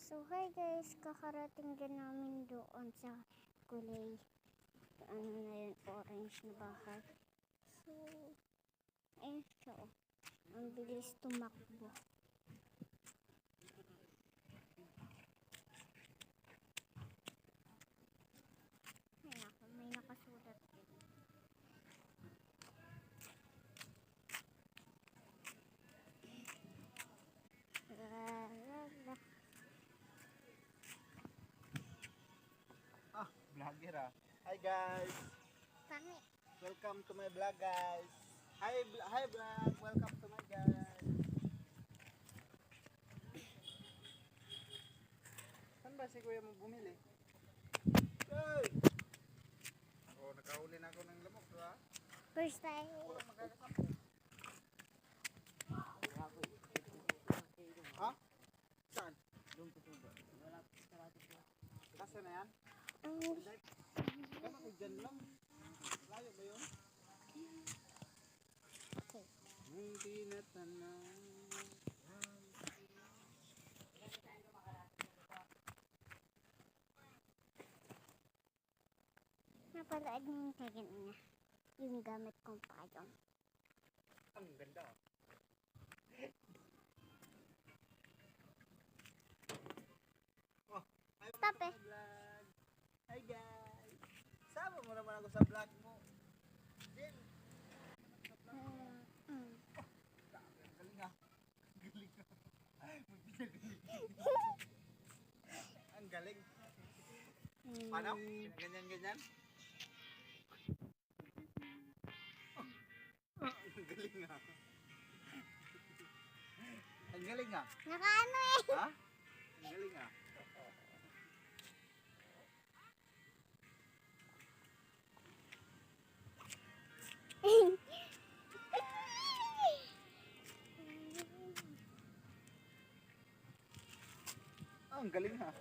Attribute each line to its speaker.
Speaker 1: So hi guys, kakarating din namin doon sa kulay. Ano na yun, orange na bahay. So, ayun siya oh. Ang bilis tumakbo. Ay ako, may nakasulat din.
Speaker 2: Vlogger ah. Hi guys.
Speaker 1: Pangit.
Speaker 2: Welcome to my vlog guys. Hi vlog. Welcome to my guys. Saan ba si kuya mo bumili? Hey! Oh, nakahuli na ako ng lamok, ha?
Speaker 1: First time.
Speaker 2: Wala magkakasap. Ha? Saan? Doon po tuba. Kasi na yan? Kama ko dyan lang. Layo ba yun?
Speaker 1: Okay.
Speaker 2: Hindi na tanong.
Speaker 1: Napanood niyo yung kagyan niya. Yung gamit kong payong.
Speaker 2: Ang ganda. Oh, hi
Speaker 1: Stop eh.
Speaker 2: vlog. Hi guys. Sama mo naman ako sa vlog mo. Din. Galing ah. Galing ah. Ang galing. Paano? Ganyan-ganyan? Ang galing ah. Ang galing ah.
Speaker 1: Nakaano eh.
Speaker 2: Ha? Ang galing ah. Ang galing ah.